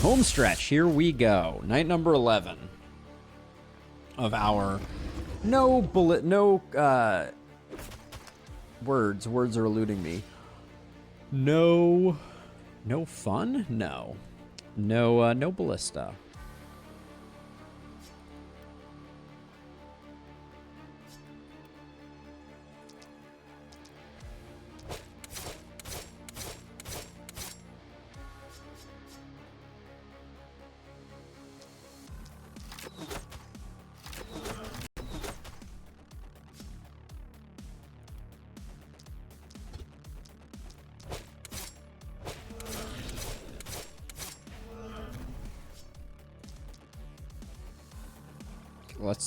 Home stretch, here we go. Night number 11 of our words are eluding me. No fun? No ballista.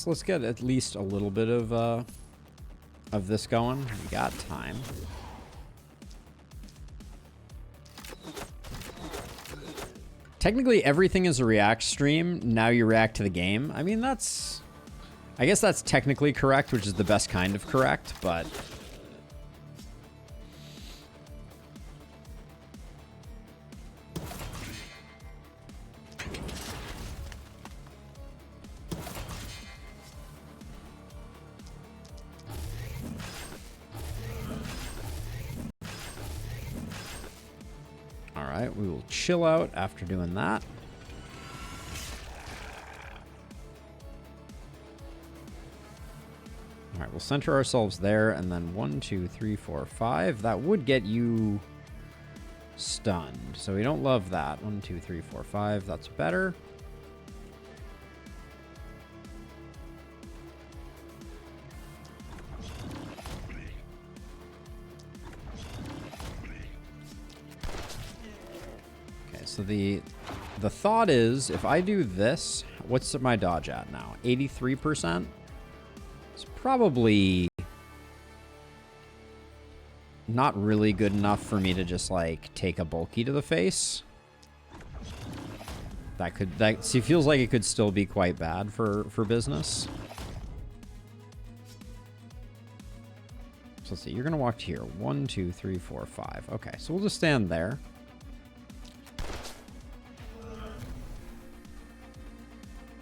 Let's get at least a little bit of this going. We got time. Technically, everything is a react stream. Now you react to the game. I mean, I guess that's technically correct, which is the best kind of correct, but we will chill out after doing that. All right, we'll center ourselves there, and then 1, 2, 3, 4, 5. That would get you stunned, so we don't love that. 1, 2, 3, 4, 5. That's better. So the thought is, if I do this, what's my dodge at now? 83%? It's probably not really good enough for me to just, like, take a bulky to the face. See, feels like it could still be quite bad for business. So let's see, you're going to walk here. 1, 2, 3, 4, 5. Okay, so we'll just stand there.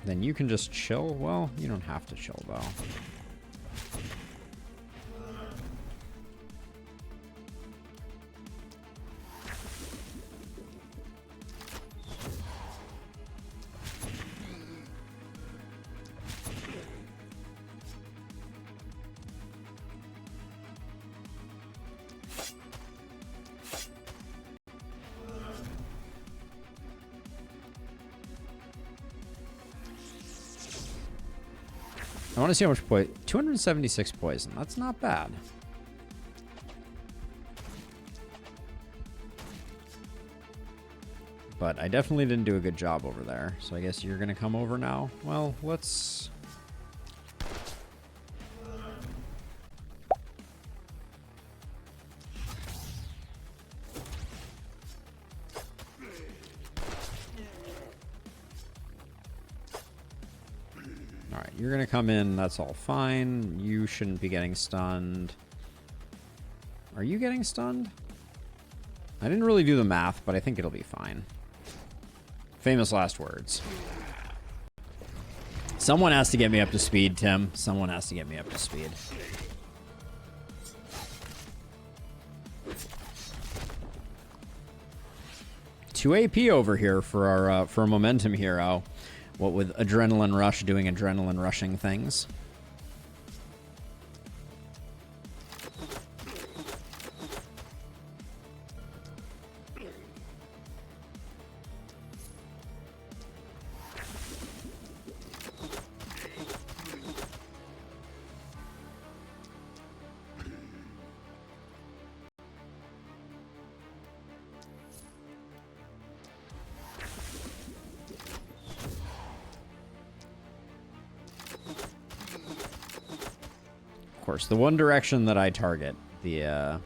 Then you can just chill. Well, you don't have to chill, though. I want to see how much poison. 276 poison. That's not bad. But I definitely didn't do a good job over there. So I guess you're going to come over now. Well, let's... You're going to come in. That's all fine. You shouldn't be getting stunned. Are you getting stunned? I didn't really do the math, but I think it'll be fine. Famous last words. Someone has to get me up to speed, Tim. Someone has to get me up to speed. Two AP over here for our momentum hero. What with Adrenaline Rush doing adrenaline rushing things. The one direction that I target, the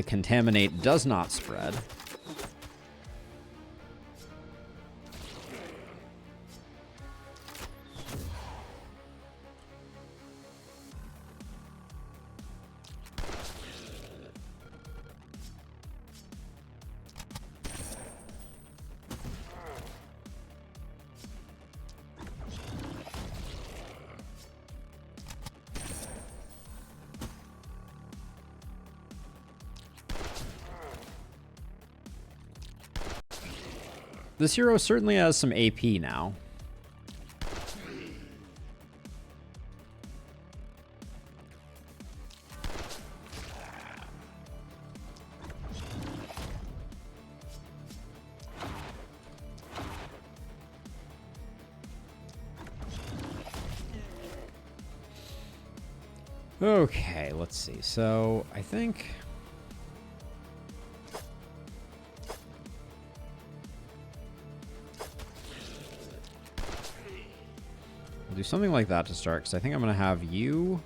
contaminate does not spread. This hero certainly has some AP now. Okay, let's see. So, I think... I'll do something like that to start, because I think I'm going to have you...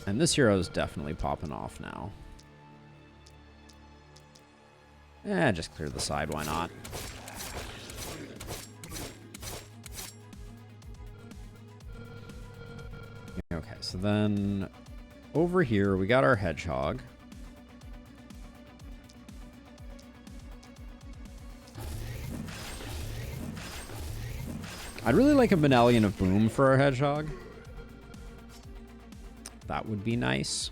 And this hero is definitely popping off now. Just clear the side, why not? Okay, so then over here we got our Hedgehog. I'd really like a Medallion of Boom for our Hedgehog. That would be nice.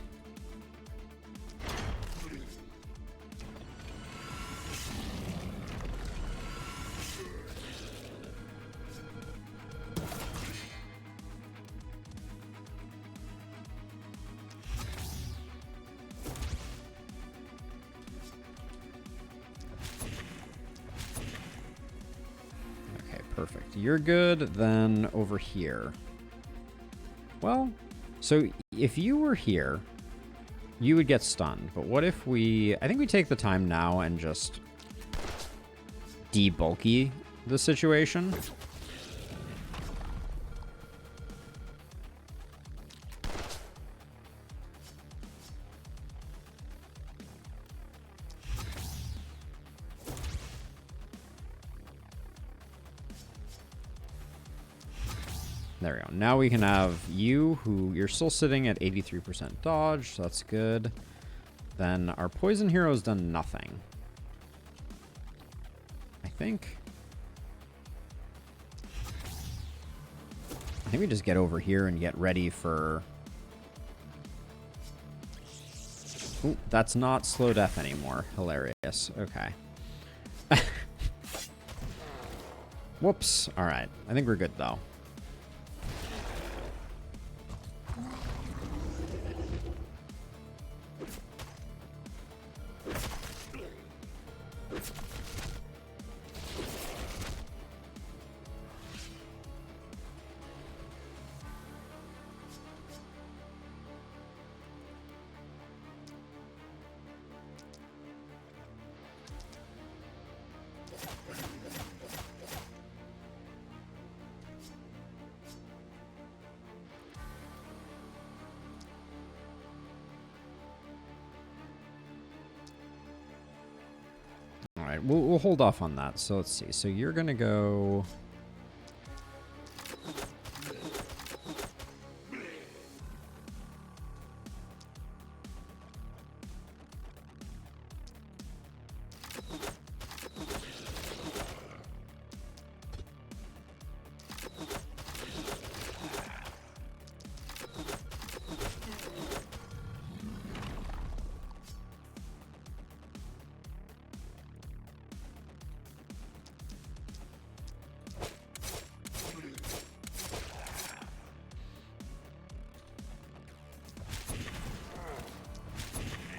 Okay, perfect. You're good. Then over here. Well... So, if you were here, you would get stunned. But what if we... I think we take the time now and just debulky the situation. There we go. Now we can have you, who you're still sitting at 83% dodge, so that's good. Then our poison hero's done nothing. I think we just get over here and get ready for... Ooh, that's not slow death anymore. Hilarious. Okay. Whoops. All right. I think we're good, though. All right, we'll hold off on that. So let's see. So you're gonna go.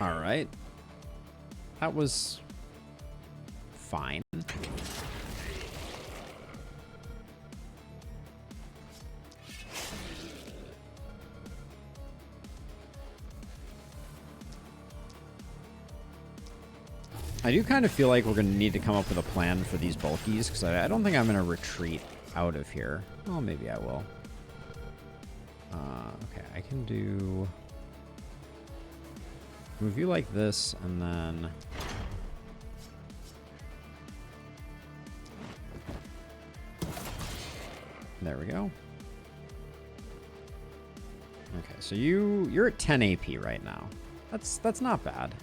All right. That was fine. I do kind of feel like we're going to need to come up with a plan for these bulkies, because I don't think I'm going to retreat out of here. Well, maybe I will. Okay, I can do... move you like this, and then... There we go. Okay, so you're at 10 AP right now. That's not bad.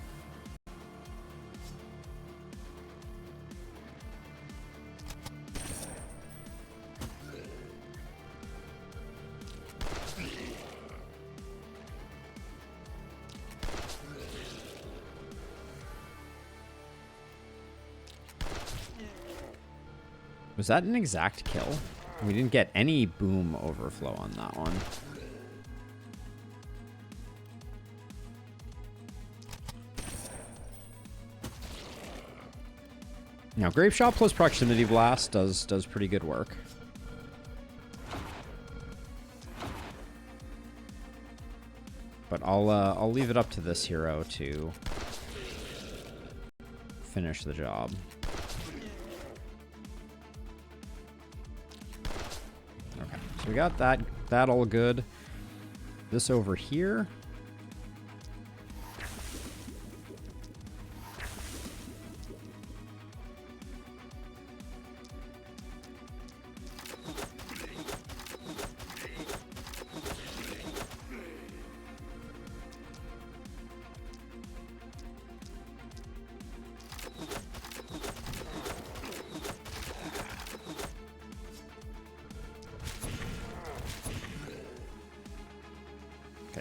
Was that an exact kill? We didn't get any boom overflow on that one. Now, Grape Shot plus Proximity Blast does pretty good work. But I'll leave it up to this hero to finish the job. Okay, so we got that all good. This over here.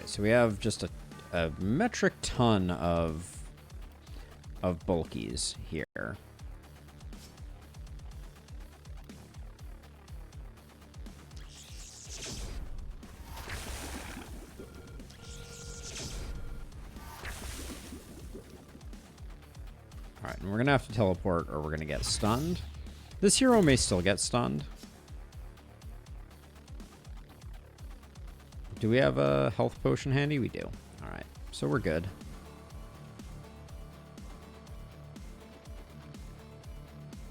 So we have just a metric ton of bulkies here. All right, and we're gonna have to teleport or we're gonna get stunned. This hero may still get stunned. Do we have a health potion handy? We do. All right, so we're good.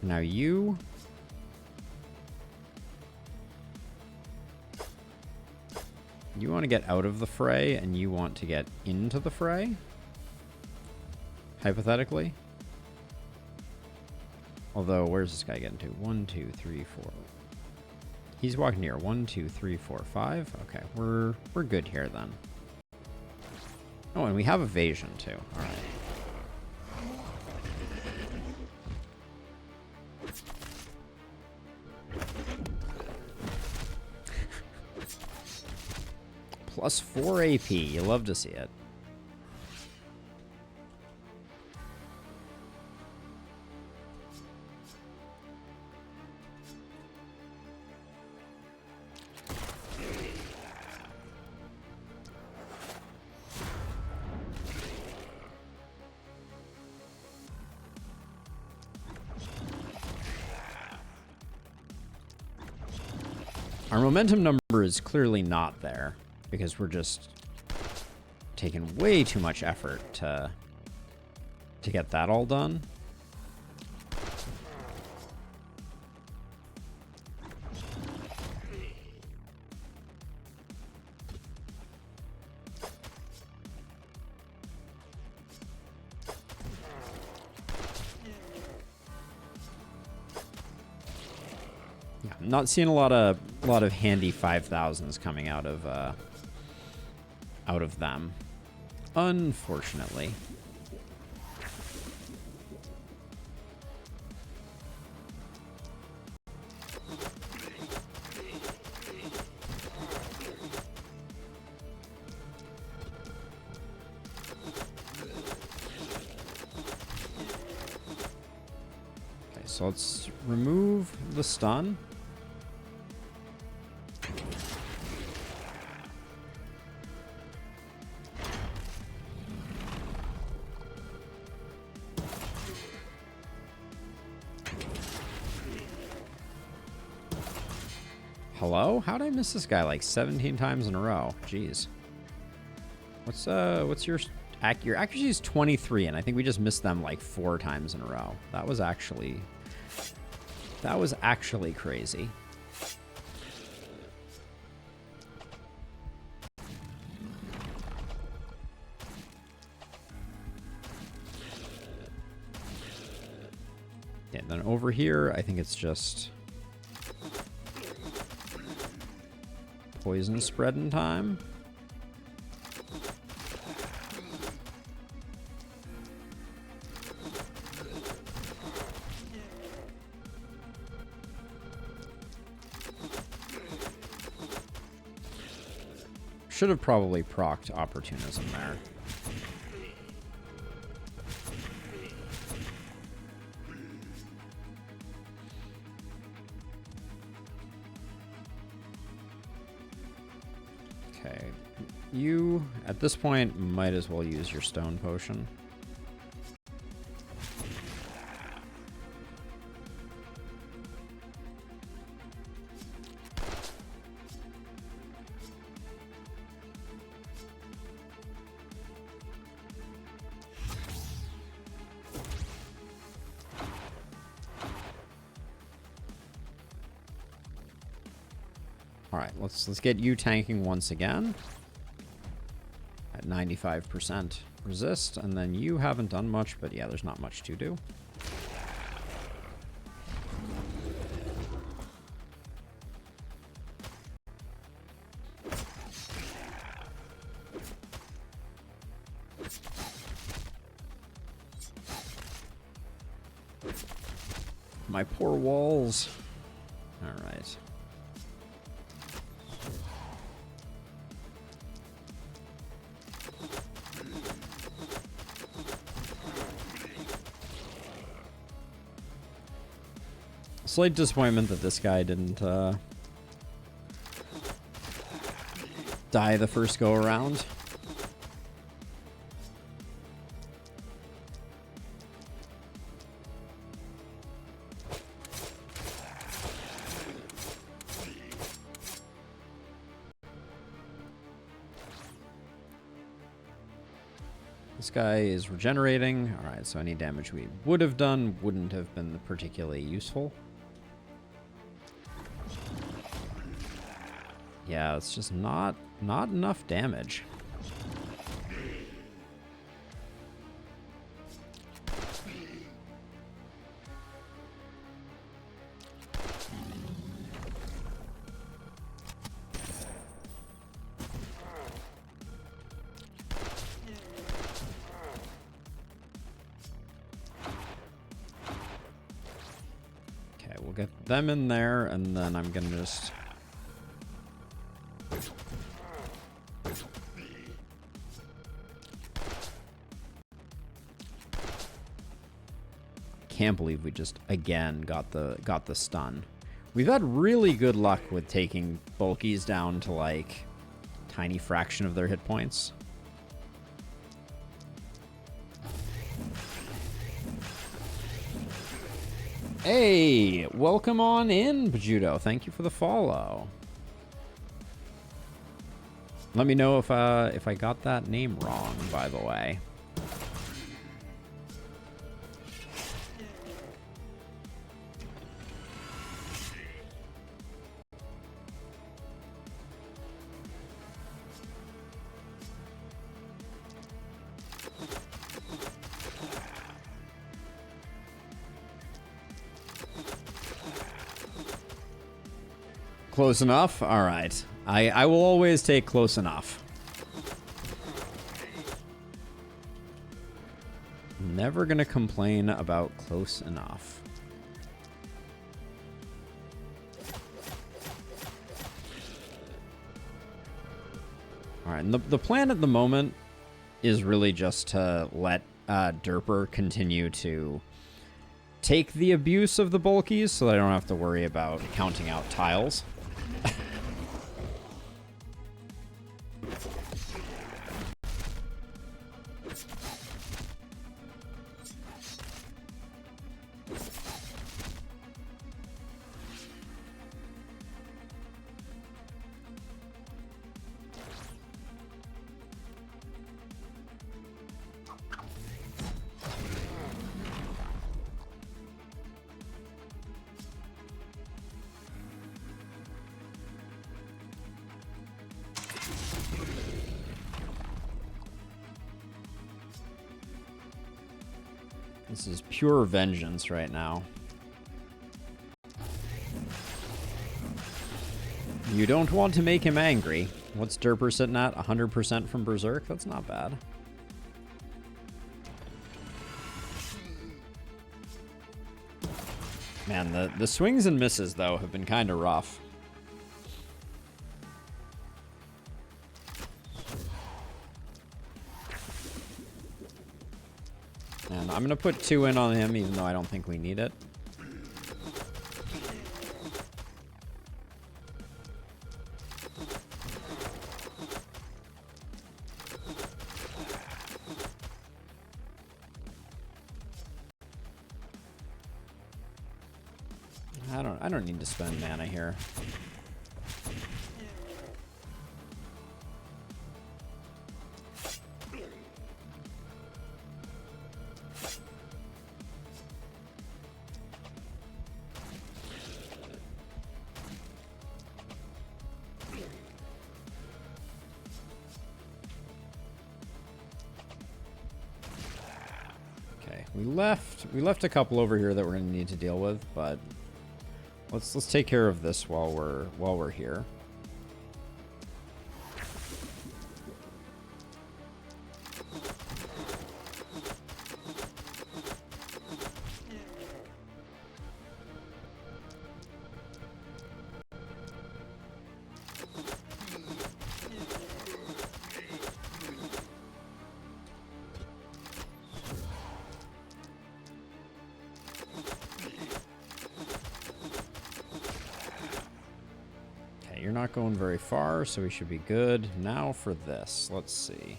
Now you want to get out of the fray and you want to get into the fray, hypothetically. Although, where's this guy getting to? 1, 2, 3, 4. He's walking here. 1, 2, 3, 4, 5. Okay, we're good here then. Oh, and we have evasion too. All right. Plus 4 AP. You love to see it. Our momentum number is clearly not there because we're just taking way too much effort to get that all done. Not seeing a lot of handy 5,000s coming out of them, unfortunately. Okay, so let's remove the stun. Hello? How'd I miss this guy like 17 times in a row? Jeez. What's your accuracy is 23, and I think we just missed them like 4 times in a row. That was actually crazy. Okay, then over here, I think it's just poison spreading time. Should have probably procced opportunism there. Okay, you, at this point, might as well use your stone potion. Alright, let's get you tanking once again. At 95% resist, and then you haven't done much, but yeah, there's not much to do. My poor walls. Alright. Slight disappointment that this guy didn't die the first go around. This guy is regenerating. Alright, so any damage we would have done wouldn't have been particularly useful. Yeah, it's just not enough damage. Okay, we'll get them in there, and then I'm gonna just... Can't believe we just again got the stun. We've had really good luck with taking bulkies down to like tiny fraction of their hit points. Hey, welcome on in, Bajudo. Thank you for the follow. Let me know if I got that name wrong, by the way. Close enough? All right. I will always take close enough. Never gonna complain about close enough. All right, and the plan at the moment is really just to let Derper continue to take the abuse of the bulkies so that I don't have to worry about counting out tiles. This is pure vengeance right now. You don't want to make him angry. What's Derper sitting at? 100% from Berserk? That's not bad. Man, the swings and misses, though, have been kind of rough. And I'm going to put 2 in on him, even though I don't think we need it. I don't need to spend mana here. Okay, we left a couple over here that we're going to need to deal with, but let's take care of this while we're here. You're not going very far, so we should be good. Now for this. Let's see.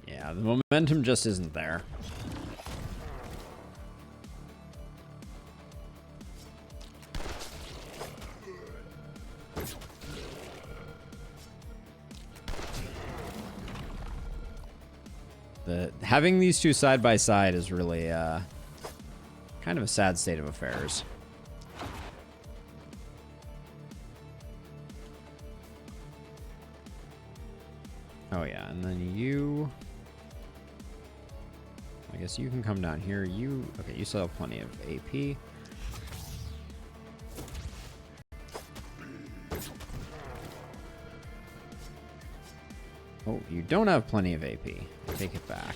Yeah, the momentum just isn't there. Having these two side by side is really kind of a sad state of affairs. Oh yeah, and then you... I guess you can come down here. Okay, you still have plenty of AP. Oh, you don't have plenty of AP. I take it back.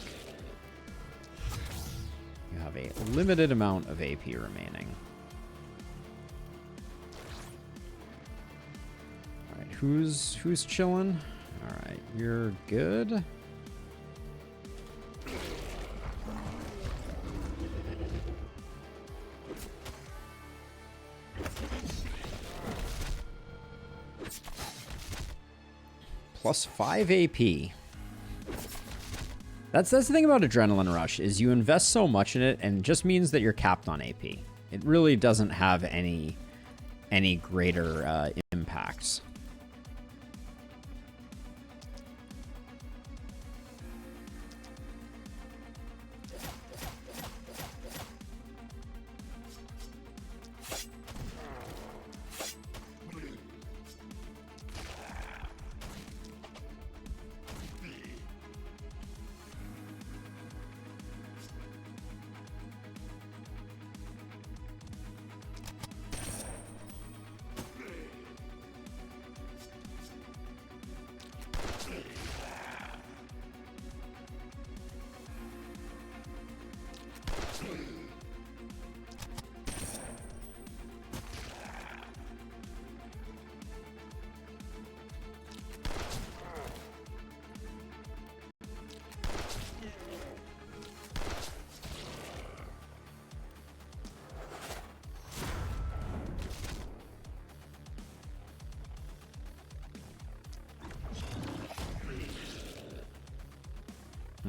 You have a limited amount of AP remaining. Alright, who's chilling? Alright, you're good. Plus 5 AP. That's the thing about Adrenaline Rush, is you invest so much in it, and it just means that you're capped on AP. It really doesn't have any greater impacts.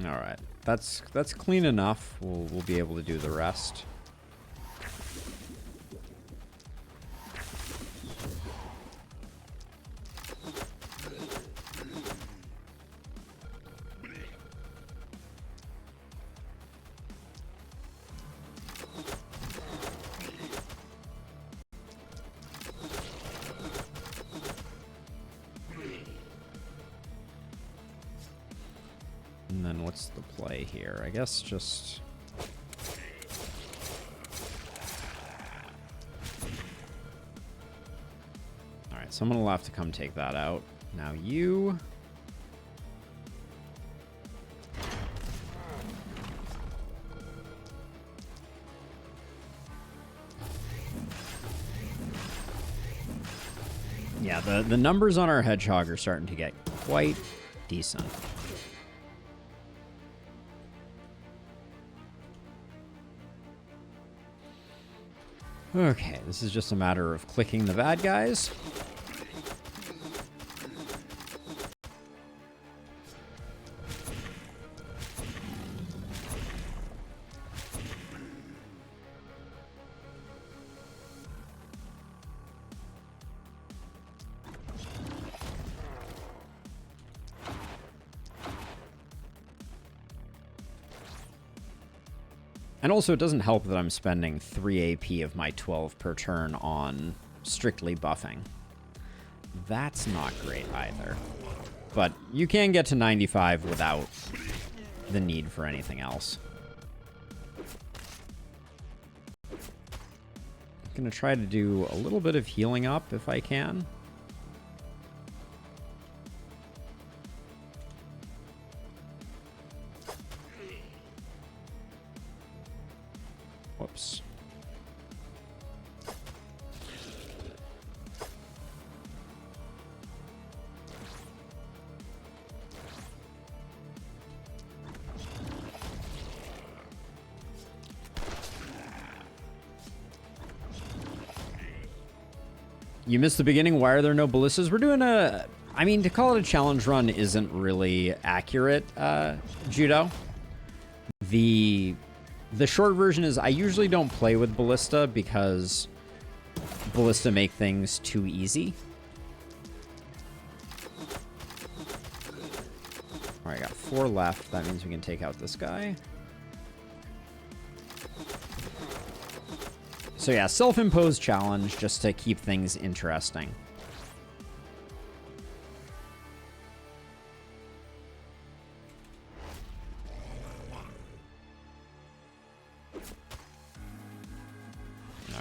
All right, that's clean enough. We'll be able to do the rest. And then what's the play here? I guess just... Alright, someone will have to come take that out. Now you... Yeah, the numbers on our Hedgehog are starting to get quite decent. Okay, this is just a matter of clicking the bad guys. And also, it doesn't help that I'm spending 3 AP of my 12 per turn on strictly buffing. That's not great either. But you can get to 95 without the need for anything else. I'm going to try to do a little bit of healing up if I can. Whoops. You missed the beginning. Why are there no ballistas? We're doing a... I mean, to call it a challenge run isn't really accurate, Judo. The short version is I usually don't play with Ballista because Ballista make things too easy. Alright, I got 4 left. That means we can take out this guy. So yeah, self-imposed challenge just to keep things interesting.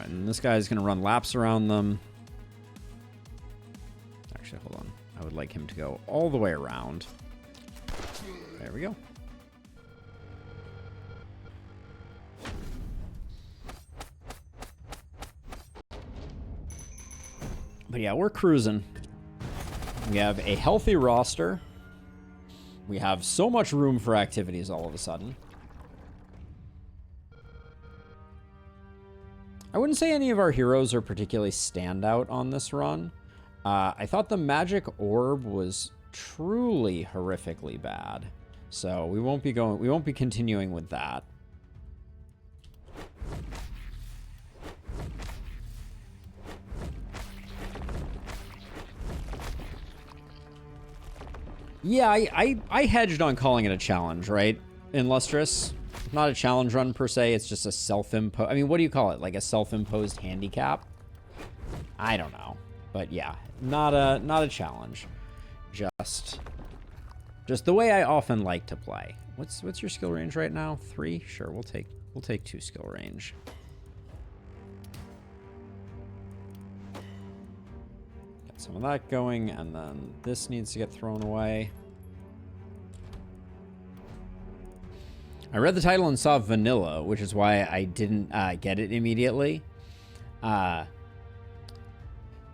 And this guy's going to run laps around them. Actually, hold on. I would like him to go all the way around. There we go. But yeah, we're cruising. We have a healthy roster. We have so much room for activities all of a sudden. I wouldn't say any of our heroes are particularly standout on this run. I thought the magic orb was truly horrifically bad. So we won't be continuing with that. Yeah, I hedged on calling it a challenge, right? In Lustrous. Not a challenge run per se, it's just a self-imposed... I mean, what do you call it? Like a self-imposed handicap? I don't know. But yeah, not a challenge. Just the way I often like to play. What's your skill range right now? 3? Sure, we'll take 2 skill range. Got some of that going, and then this needs to get thrown away. I read the title and saw vanilla, which is why I didn't get it immediately. No,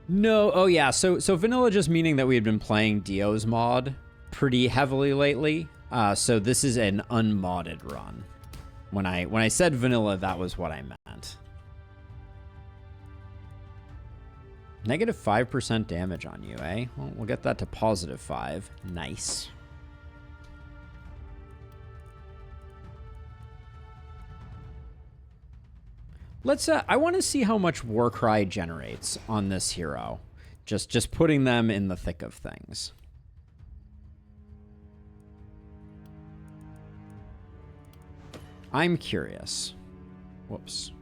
oh yeah, so vanilla just meaning that we had been playing Dio's mod pretty heavily lately. So this is an unmodded run. When I said vanilla, that was what I meant. Negative 5% damage on you, eh? Well, we'll get that to positive 5. Nice. Let's, I want to see how much Warcry generates on this hero. Just putting them in the thick of things. I'm curious. Whoops.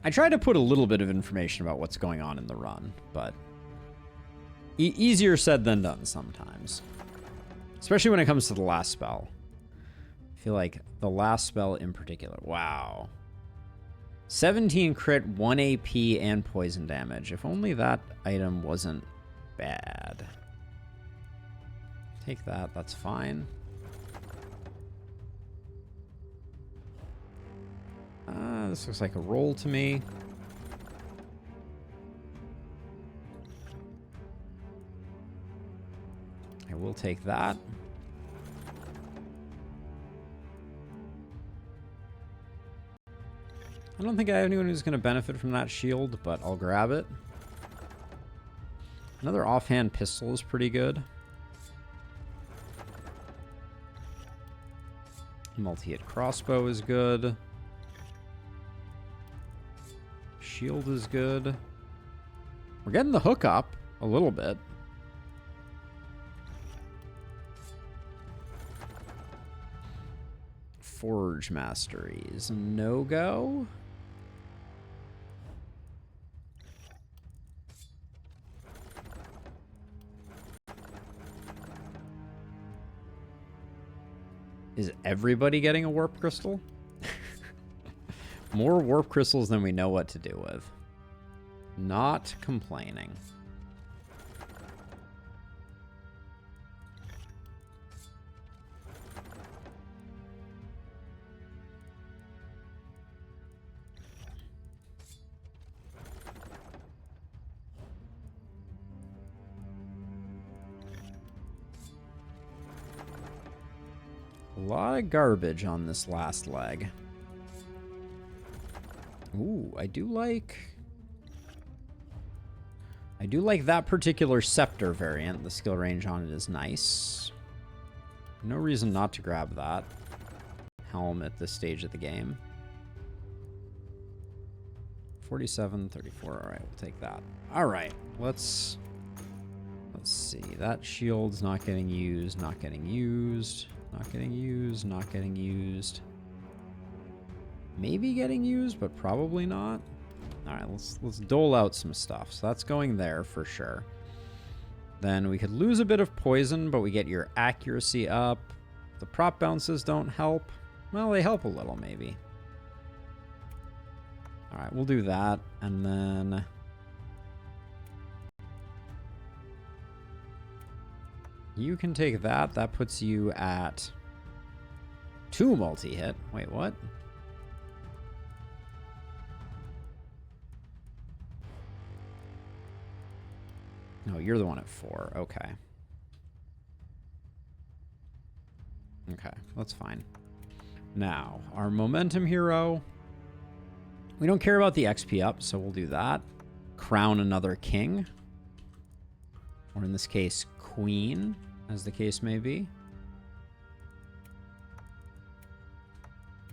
I tried to put a little bit of information about what's going on in the run, but easier said than done sometimes. Especially when it comes to the last spell. I feel like the last spell in particular. Wow. 17 crit, 1 AP, and poison damage. If only that item wasn't bad. Take that, that's fine. This looks like a roll to me. I will take that. I don't think I have anyone who's going to benefit from that shield, but I'll grab it. Another offhand pistol is pretty good. Multi-hit crossbow is good. Shield is good. We're getting the hook up a little bit. Forge Masteries. No-go. Is everybody getting a warp crystal? More warp crystals than we know what to do with. Not complaining. A lot of garbage on this last leg. Ooh, I do like that particular scepter variant. The skill range on it is nice. No reason not to grab that helm at this stage of the game. 47, 34. All right, we'll take that. All right, let's see. That shield's not getting used, not getting used, not getting used, not getting used. Maybe getting used, but probably not. All right, let's dole out some stuff. So that's going there for sure. Then we could lose a bit of poison, but we get your accuracy up. The prop bounces don't help. Well, they help a little, maybe. All right, we'll do that. And then you can take that. That puts you at 2 multi-hit. Wait, what? No, you're the one at 4. Okay. Okay, that's fine. Now, our momentum hero. We don't care about the XP up, so we'll do that. Crown another king. Or in this case, queen, as the case may be.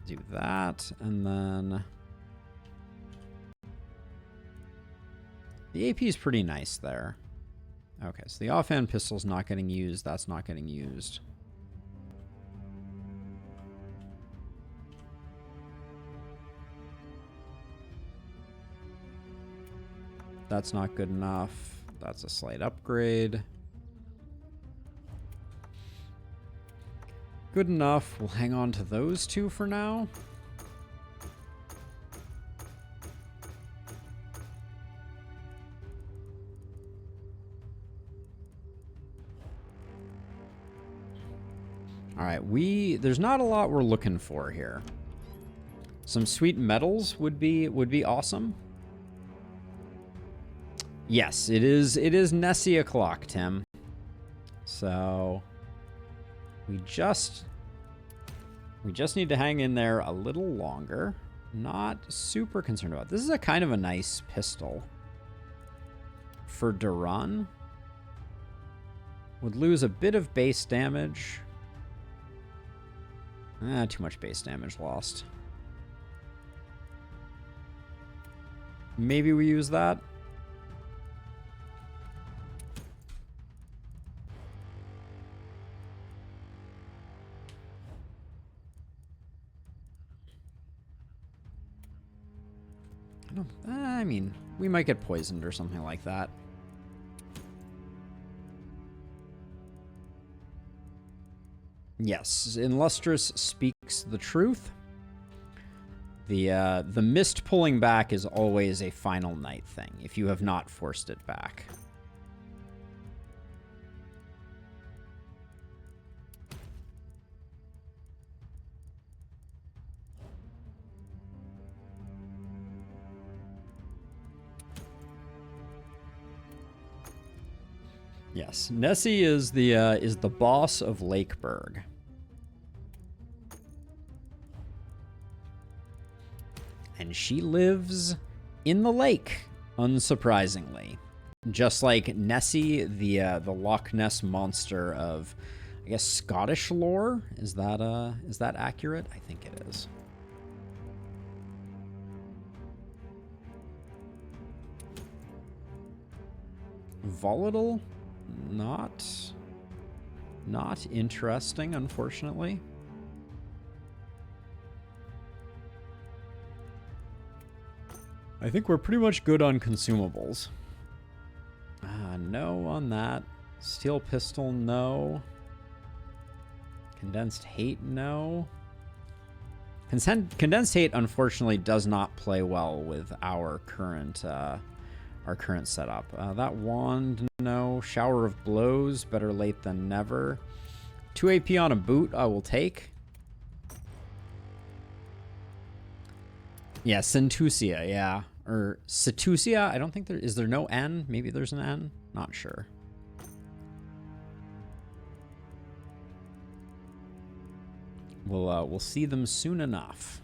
Do that, and then the AP is pretty nice there. Okay, so the offhand pistol's not getting used. That's not getting used. That's not good enough. That's a slight upgrade. Good enough. We'll hang on to those 2 for now. All right, there's not a lot we're looking for here. Some sweet metals would be awesome. Yes, it is Nessie o'clock, Tim. So we just need to hang in there a little longer. Not super concerned about it. This is a kind of a nice pistol for Duran. Would lose a bit of base damage. Too much base damage lost. Maybe we use that. No, I mean, we might get poisoned or something like that. Yes, Illustrious speaks the truth. The mist pulling back is always a final night thing, if you have not forced it back. Yes, Nessie is the boss of Lakeburg. And she lives in the lake, unsurprisingly. Just like Nessie, the Loch Ness monster of, I guess, Scottish lore. Is that accurate? I think it is. Volatile? Not interesting, unfortunately. I think we're pretty much good on consumables. No on that. Steel pistol, no. Condensed hate, no. Condensed hate, unfortunately, does not play well with our current setup. That wand, no. Shower of blows, better late than never. 2 AP on a boot, I will take. Yeah, Centusia, yeah. Or Cetusia, I don't think there is. There no N? Maybe there's an N? Not sure. We'll see them soon enough.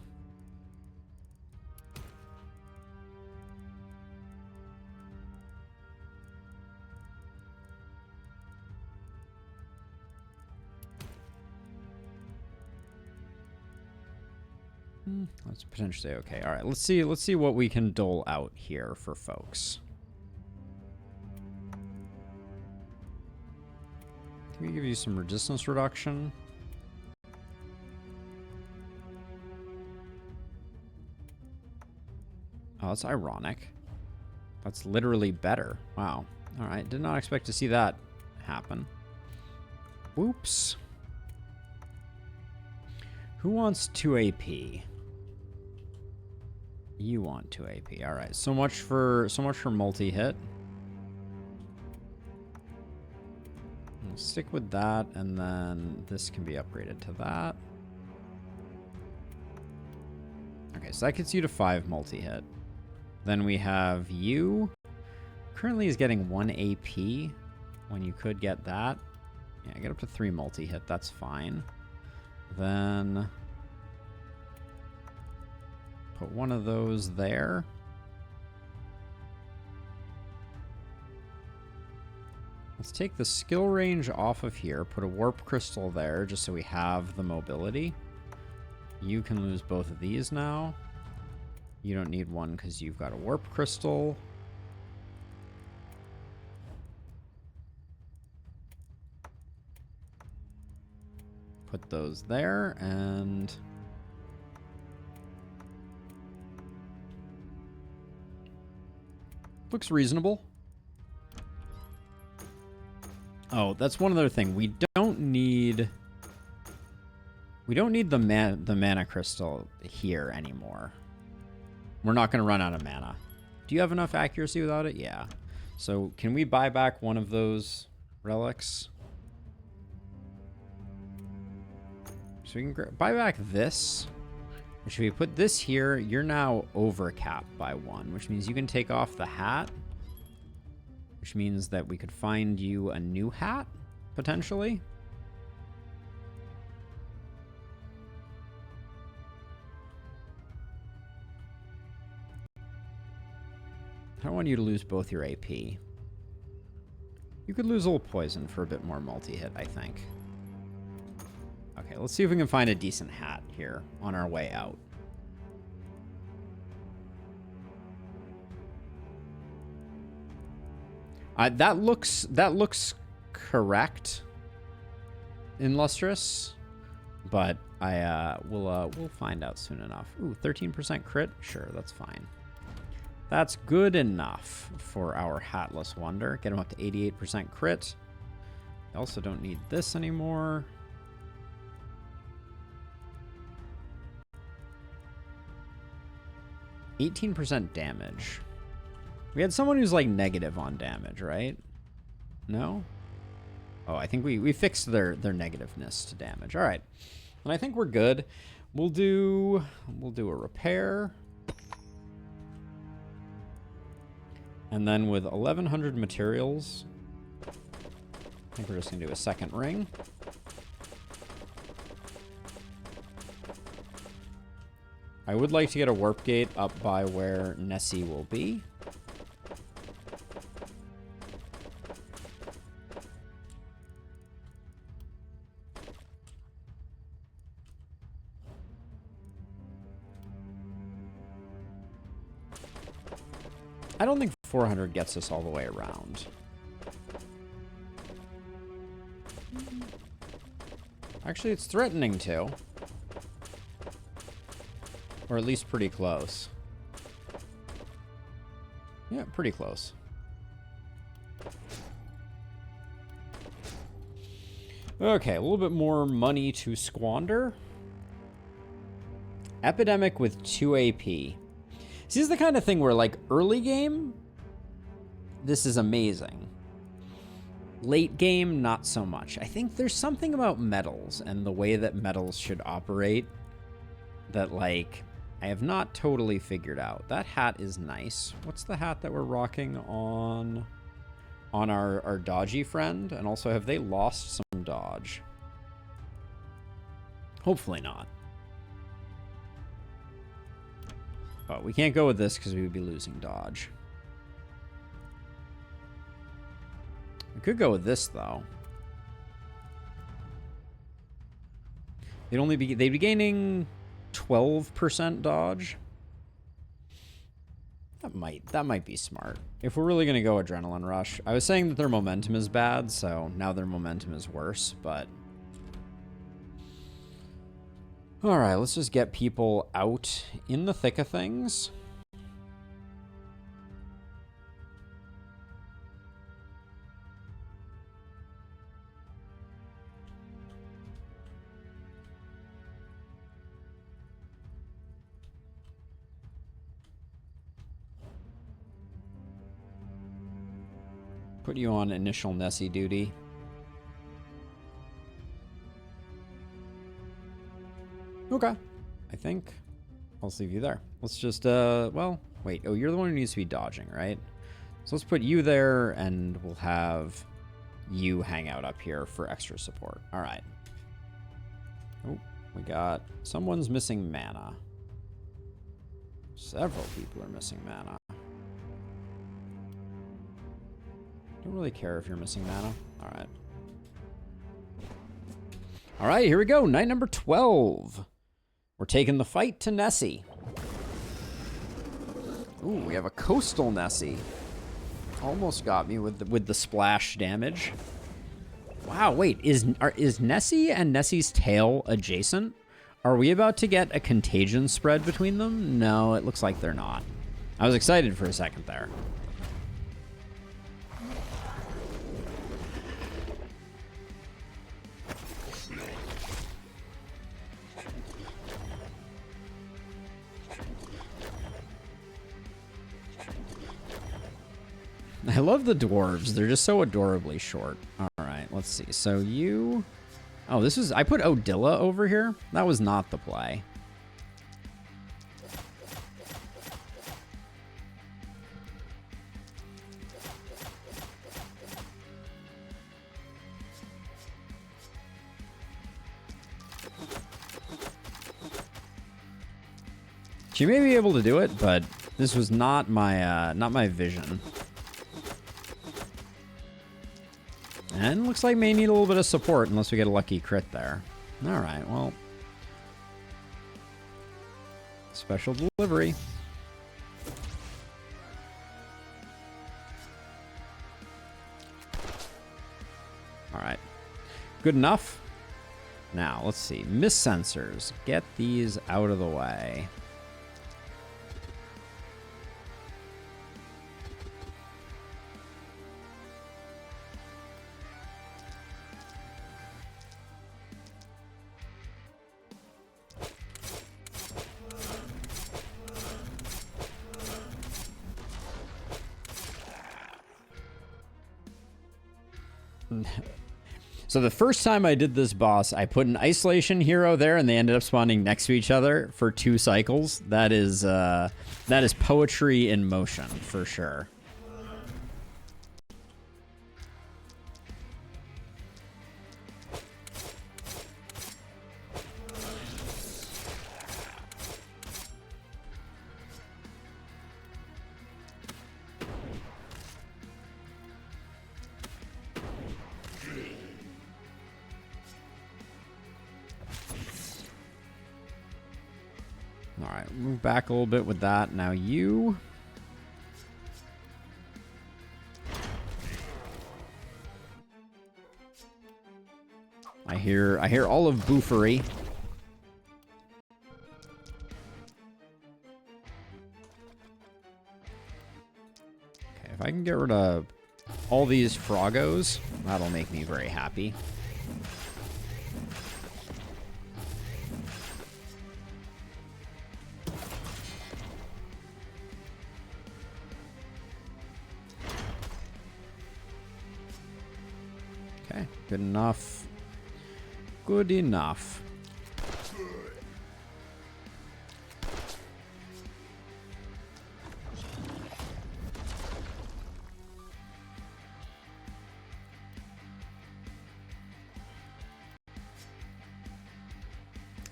That's potentially okay. All right, let's see what we can dole out here for folks. Can we give you some resistance reduction? Oh, that's ironic. That's literally better. Wow. All right, did not expect to see that happen. Whoops. Who wants 2 AP? You want 2 AP. All right. So much for multi-hit. We'll stick with that, and then this can be upgraded to that. Okay, so that gets you to 5 multi-hit. Then we have you. Currently is getting 1 AP when you could get that. Yeah, get up to 3 multi-hit. That's fine. Then put one of those there. Let's take the skill range off of here, put a warp crystal there just so we have the mobility. You can lose both of these now. You don't need one because you've got a warp crystal. Put those there, and looks reasonable. Oh, that's one other thing. We don't need the mana crystal here anymore. We're not going to run out of mana. Do you have enough accuracy without it? Yeah. So can we buy back one of those relics? So we can buy back this. Which if we put this here, you're now overcapped by 1, which means you can take off the hat. Which means that we could find you a new hat, potentially. I don't want you to lose both your AP. You could lose a little poison for a bit more multi-hit, I think. Okay, let's see if we can find a decent hat here on our way out. That looks correct, Illustrious, but we'll find out soon enough. Ooh, 13% crit? Sure, that's fine. That's good enough for our Hatless Wonder. Get him up to 88% crit. I also don't need this anymore. %, damage. We had someone who's like negative on damage, right? No? Oh, I think we fixed their negativeness to damage. All right. And I think we're good. We'll do a repair. And then with 1100 materials, I think we're just going to do a second ring. I would like to get a warp gate up by where Nessie will be. I don't think 400 gets us all the way around. Actually, it's threatening to. Or at least pretty close. Yeah, pretty close. Okay, a little bit more money to squander. Epidemic with 2 AP. See, this is the kind of thing where, like, early game, this is amazing. Late game, not so much. I think there's something about metals and the way that metals should operate that, like, I have not totally figured out. That hat is nice. What's the hat that we're rocking on our dodgy friend? And also, have they lost some dodge? Hopefully not. But we can't go with this because we would be losing dodge. We could go with this, though. They'd be gaining 12% dodge. That might be smart. If we're really gonna go Adrenaline Rush. I was saying that their momentum is bad, so now their momentum is worse, but alright, let's just get people out in the thick of things. Put you on initial Nessie duty. Okay. I think I'll leave you there. Let's just, well, wait. Oh, you're the one who needs to be dodging, right? So let's put you there, and we'll have you hang out up here for extra support. All right. Oh, we got... Someone's missing mana. Several people are missing mana. Don't really care if you're missing mana. All right. All right, here we go. Night number 12. We're taking the fight to Nessie. Ooh, we have a coastal Nessie. Almost got me with the splash damage. Wow, wait, is Nessie and Nessie's tail adjacent? Are we about to get a contagion spread between them? No, it looks like they're not. I was excited for a second there. I love the dwarves. They're just so adorably short. All right, let's see. So you... Oh, this was... I put Odila over here. That was not the play. She may be able to do it, but this was not my vision. And looks like may need a little bit of support unless we get a lucky crit there. All right, well. Special delivery. All right. Good enough. Now, let's see. Mist sensors. Get these out of the way. So the first time I did this boss, I put an isolation hero there, and they ended up spawning next to each other for 2 cycles. That is poetry in motion, for sure. Alright, move back a little bit with that. Now you. I hear all of boofery. Okay, if I can get rid of all these froggos, that'll make me very happy. Okay, good enough. Good enough.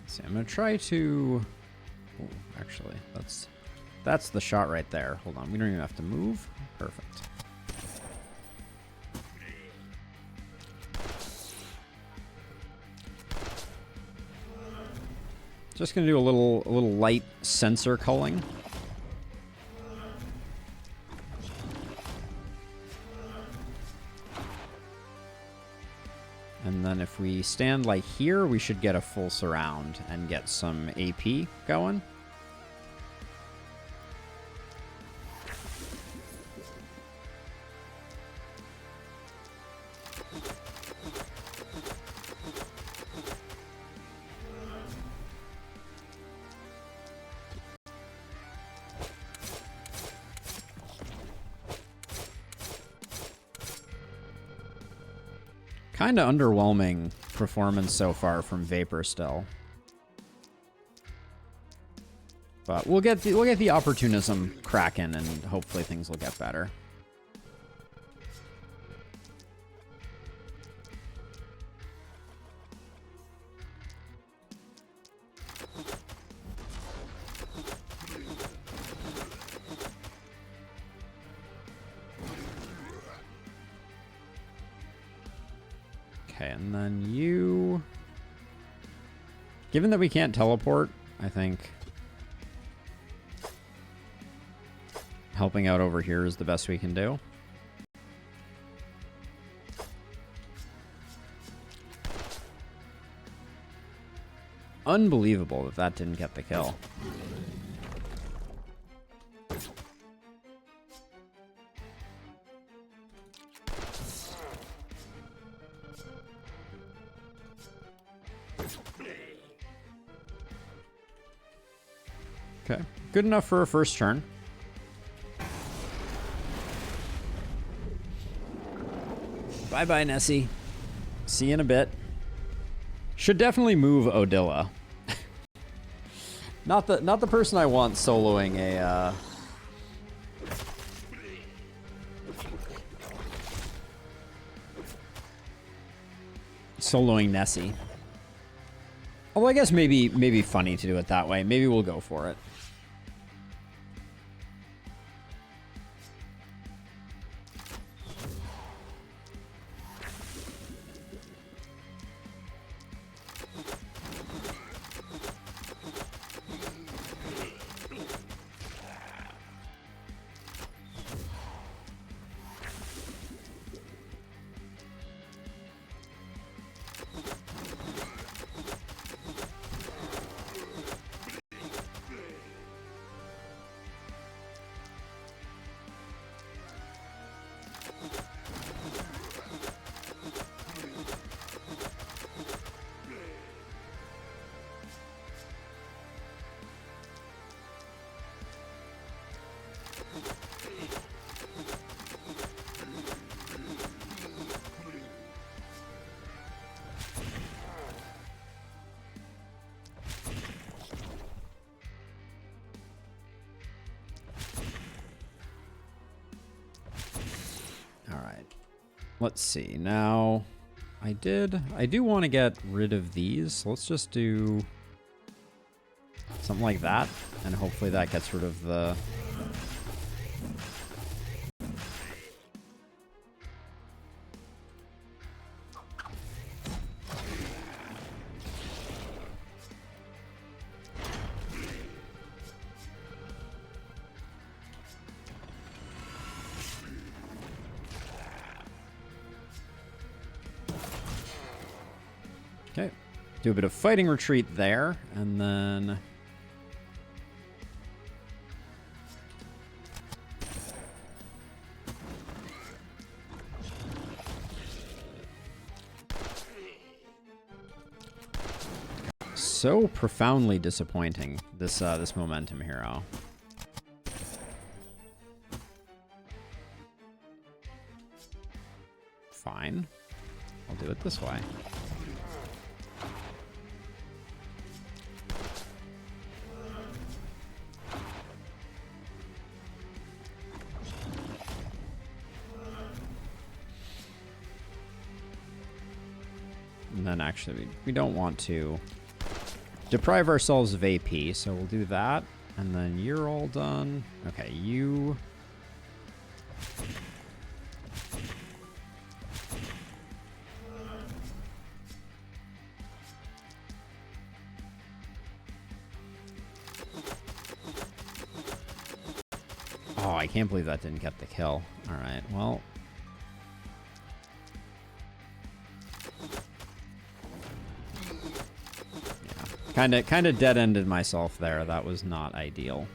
See, I'm gonna try to. Oh, actually, that's the shot right there. Hold on, we don't even have to move. Perfect. Just gonna do a little light sensor culling. And then if we stand like here, we should get a full surround and get some AP going. Kind of underwhelming performance so far from Vapor still. But we'll get the opportunism cracking, and hopefully things will get better. Okay, and then you... Given that we can't teleport, I think helping out over here is the best we can do. Unbelievable that that didn't get the kill. Okay, good enough for a first turn. Bye-bye, Nessie. See you in a bit. Should definitely move Odilla. Not the person I want soloing a soloing Nessie. Although I guess maybe funny to do it that way. Maybe we'll go for it. right. Let's see. Now, I do want to get rid of these. So let's just do something like that. And hopefully that gets rid of the... Okay, do a bit of fighting retreat there, and then... So profoundly disappointing, this this momentum hero. Fine, I'll do it this way. And then actually, we don't want to deprive ourselves of AP, so we'll do that. And then you're all done. Okay, you... Oh, I can't believe that didn't get the kill. All right, well... Kind of dead-ended myself there. That was not ideal.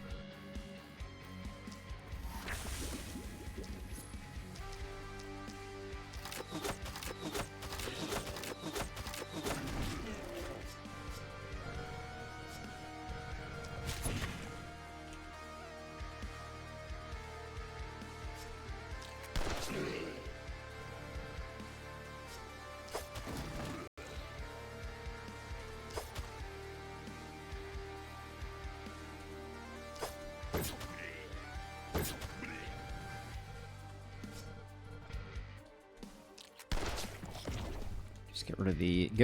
Just get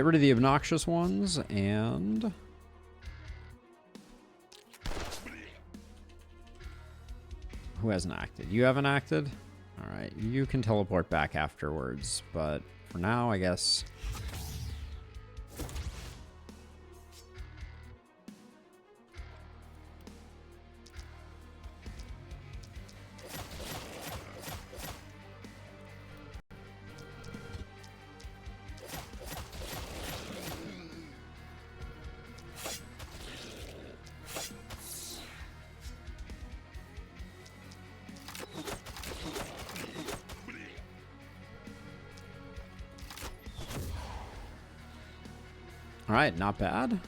rid of the obnoxious ones, and who hasn't acted? You haven't acted? All right, you can teleport back afterwards, but for now, I guess. All right, not bad.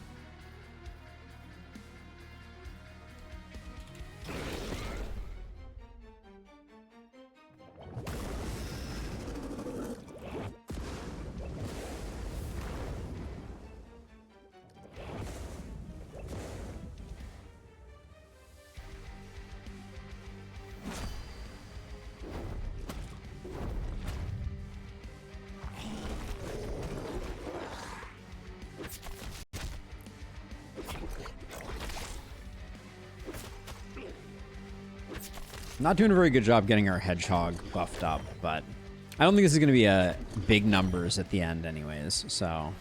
Not doing a very good job getting our Hedgehog buffed up, but I don't think this is going to be a big numbers at the end anyways, so...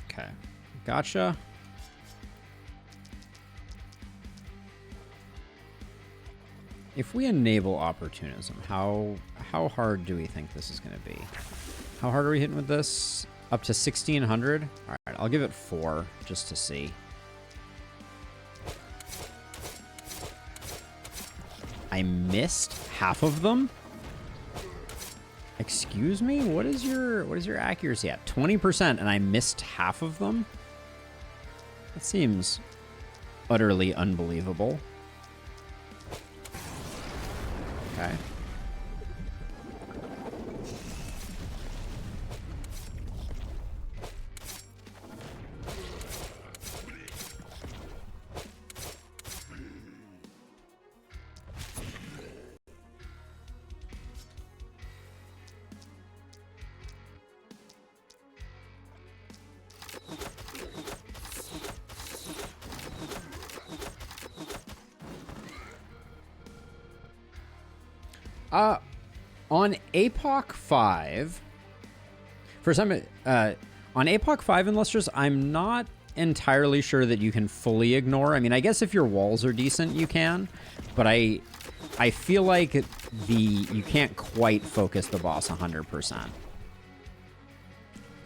Okay. Gotcha. If we enable opportunism, how hard do we think this is going to be? How hard are we hitting with this? Up to 1,600? All right, I'll give it 4 just to see. I missed half of them? Excuse me? What is your accuracy at? 20%, and I missed half of them? That seems utterly unbelievable. Okay. On APOC 5, for some, on APOC 5 and Lustrous, I'm not entirely sure that you can fully ignore. I mean, I guess if your walls are decent, you can, but I feel like you can't quite focus the boss 100%.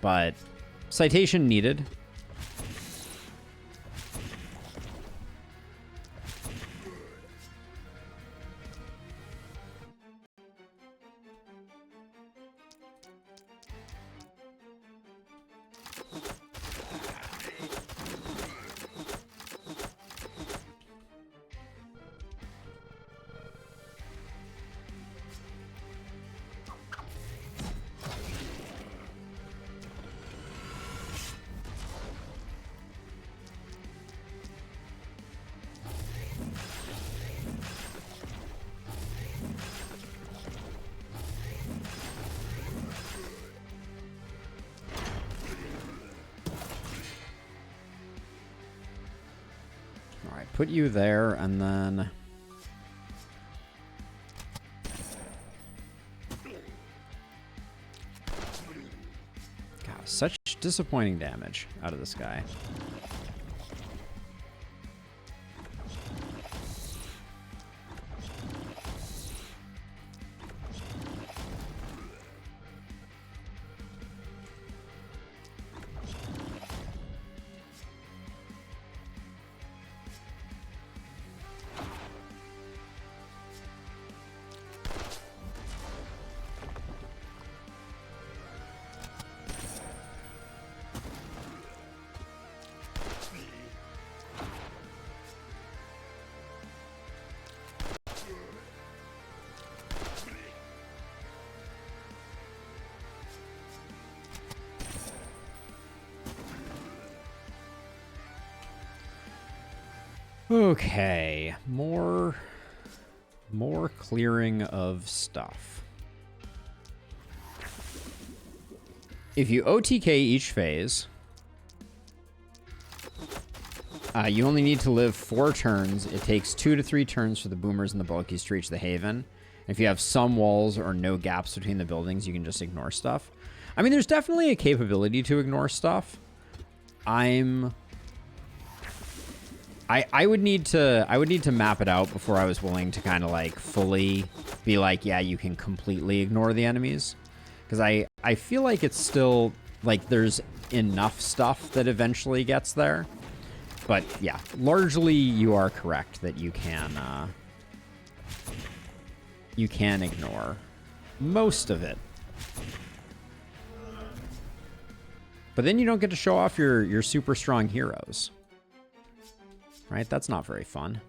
But citation needed. Put you there, and then... God, such disappointing damage out of this guy. Okay, more clearing of stuff. If you OTK each phase, you only need to live 4 turns. It takes 2 to 3 turns for the boomers and the bulkies to reach the haven. If you have some walls or no gaps between the buildings, you can just ignore stuff. I mean, there's definitely a capability to ignore stuff. I would need to map it out before I was willing to kind of like fully be like, yeah, you can completely ignore the enemies. Because I feel like it's still like there's enough stuff that eventually gets there. But yeah, largely you are correct that you can ignore most of it. But then you don't get to show off your super strong heroes. Right? That's not very fun.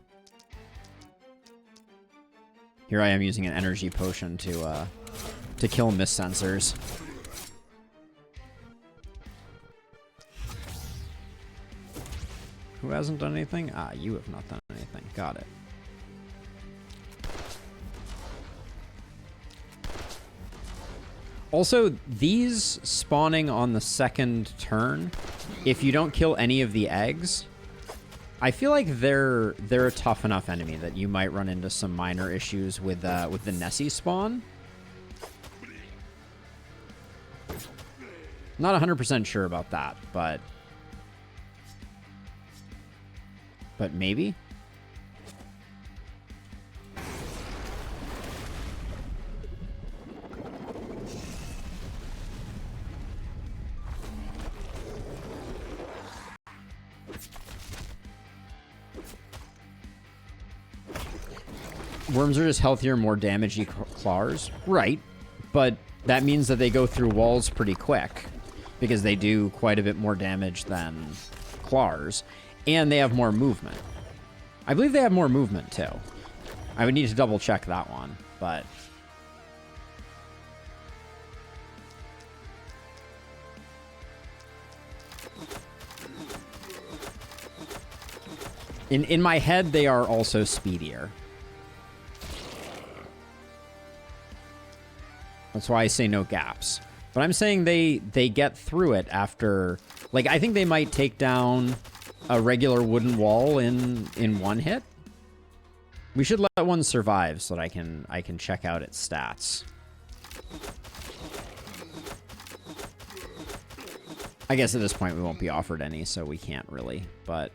Here I am using an energy potion to kill mist sensors. Who hasn't done anything? Ah, you have not done anything. Got it. Also, these spawning on the second turn, if you don't kill any of the eggs, I feel like they're a tough enough enemy that you might run into some minor issues with the Nessie spawn. Not 100% sure about that, but maybe. Worms are just healthier, more damagey claws. Right, but that means that they go through walls pretty quick because they do quite a bit more damage than claws, and they have more movement. I believe they have more movement, too. I would need to double check that one, but... In my head, they are also speedier. That's why I say no gaps. But I'm saying they get through it after... Like, I think they might take down a regular wooden wall in one hit. We should let one survive so that I can check out its stats. I guess at this point we won't be offered any, so we can't really, but...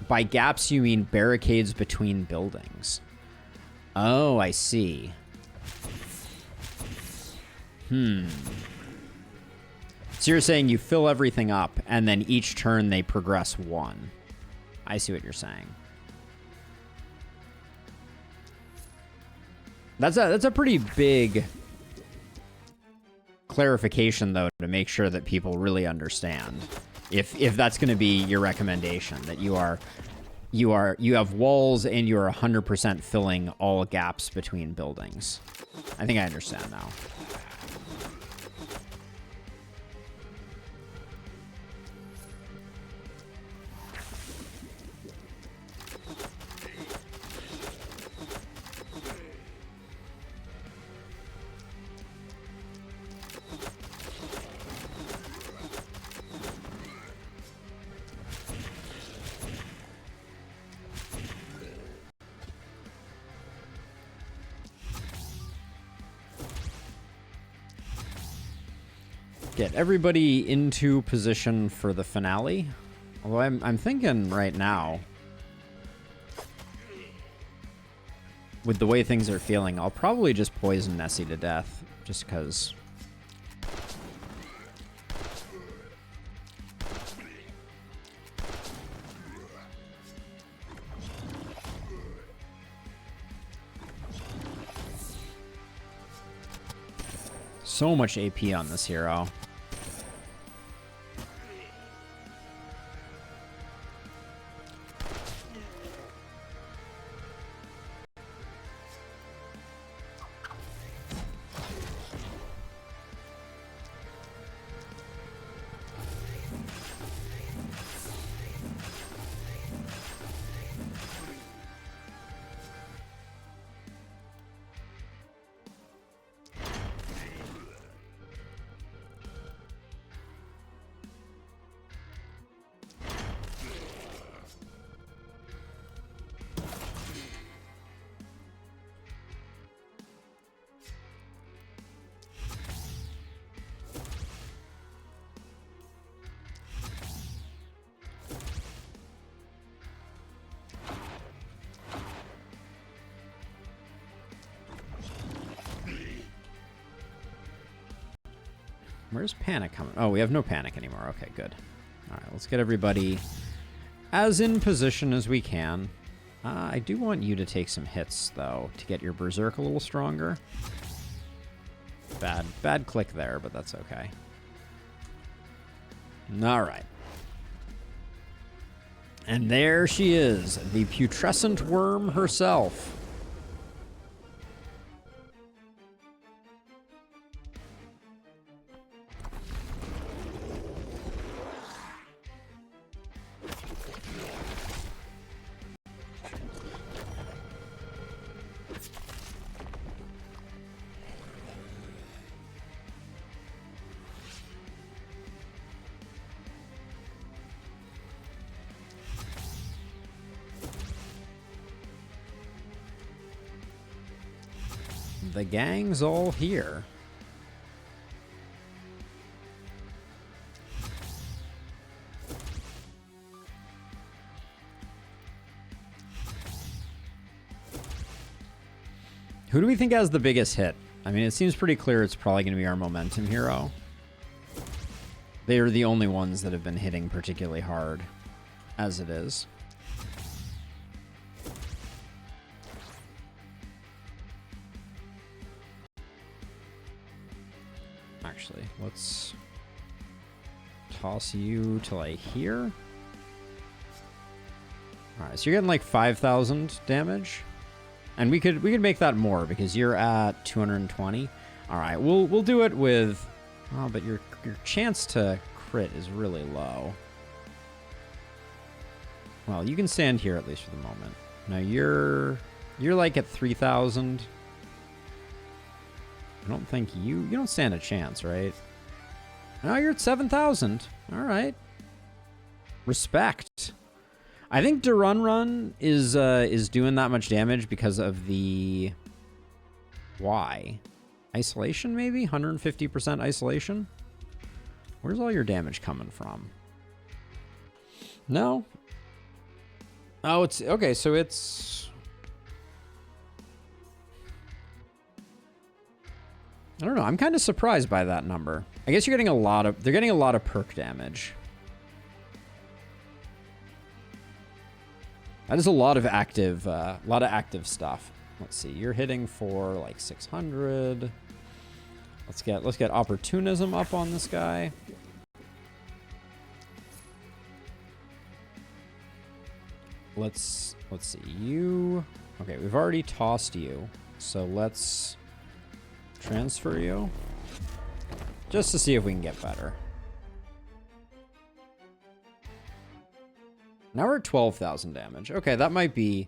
By gaps, you mean barricades between buildings. Oh, I see. So you're saying you fill everything up, and then each turn they progress one. I see what you're saying. That's a pretty big clarification, though, to make sure that people really understand. If that's going to be your recommendation, that you have walls and you're 100% filling all gaps between buildings. I think I understand now. Get everybody into position for the finale. Although I'm thinking right now, with the way things are feeling, I'll probably just poison Nessie to death, just because. So much AP on this hero. Where's panic coming? Oh, we have no panic anymore. Okay, good. All right, let's get everybody as in position as we can. I do want you to take some hits, though, to get your berserk a little stronger. Bad click there, but that's okay. All right. And there she is, the putrescent worm herself. The gang's all here. Who do we think has the biggest hit? I mean, it seems pretty clear it's probably going to be our momentum hero. They are the only ones that have been hitting particularly hard, as it is. Actually, let's toss you to like here. All right, so you're getting like 5,000 damage, and we could make that more because you're at 220. All right, we'll do it with. Oh, but your chance to crit is really low. Well, you can stand here at least for the moment. Now you're like at 3,000. I don't think you don't stand a chance, right? No, you're at 7,000. All right. Respect. I think Run is doing that much damage because of the why? Isolation maybe? 150% isolation? Where's all your damage coming from? No. Oh, it's okay, so it's I don't know. I'm kind of surprised by that number. I guess you're getting they're getting a lot of perk damage. That is a lot of active stuff. Let's see. You're hitting for like 600. Let's get opportunism up on this guy. Let's see. You. Okay, we've already tossed you. So let's transfer you. Just to see if we can get better. Now we're at 12,000 damage. Okay, that might be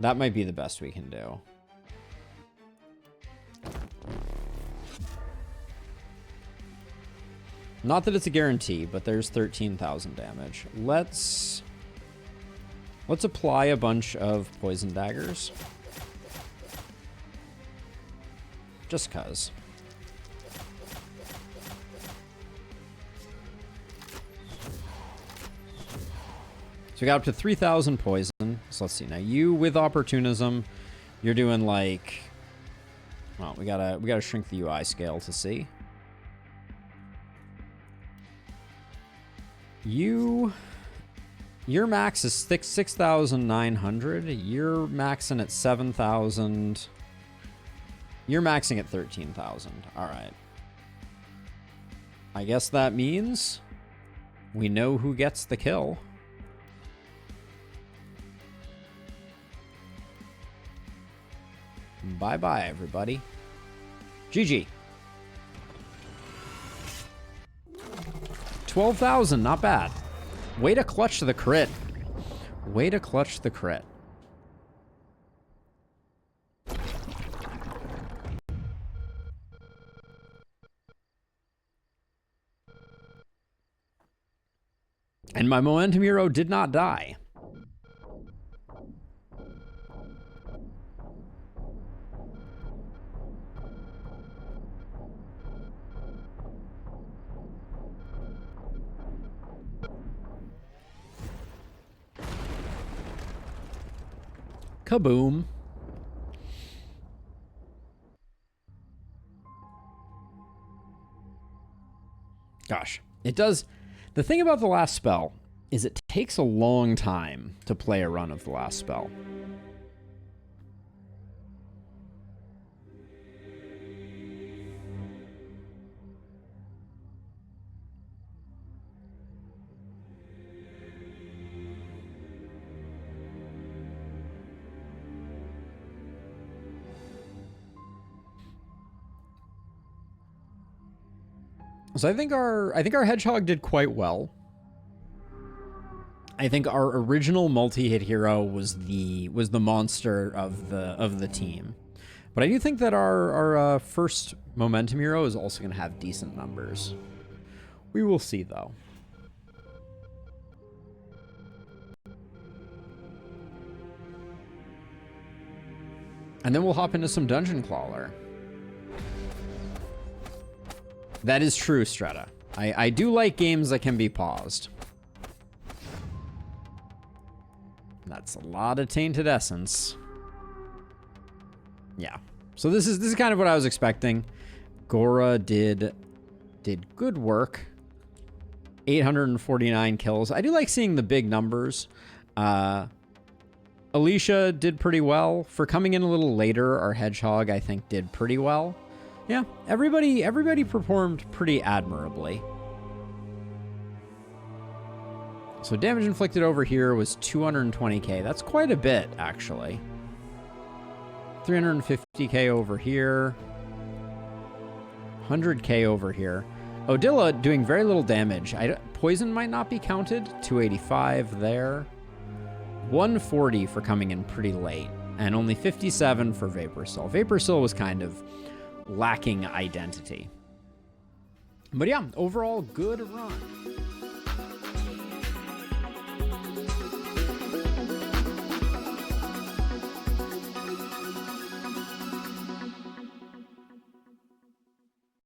the best we can do. Not that it's a guarantee, but there's 13,000 damage. Let's apply a bunch of poison daggers. Just cuz. So we got up to 3,000 poison. So let's see. Now you with opportunism, you're doing like, well, we gotta shrink the UI scale to see. Your max is 6,900. You're maxing at 7,000. You're maxing at 13,000. All right. I guess that means we know who gets the kill. Bye-bye, everybody. GG. 12,000, not bad. Way to clutch the crit. Way to clutch the crit. And my momentum hero did not die. Kaboom. Gosh, it does. The thing about the last spell is it takes a long time to play a run of the last spell. So I think our Hedgehog did quite well. I think our original multi-hit hero was the monster of the team. But I do think that our first momentum hero is also going to have decent numbers. We will see, though. And then we'll hop into some Dungeon Crawler. That is true, Strata. I do like games that can be paused. That's a lot of tainted essence. Yeah. So this is kind of what I was expecting. Gora did good work. 849 kills. I do like seeing the big numbers. Alicia did pretty well. For coming in a little later, our Hedgehog, I think, did pretty well. Yeah, everybody performed pretty admirably. So damage inflicted over here was 220k. That's quite a bit, actually. 350k over here. 100k over here. Odila doing very little damage. Poison might not be counted. 285 there. 140 for coming in pretty late. And only 57 for Vapor Soul. Vapor Soul was kind of lacking identity. But yeah, overall, good run.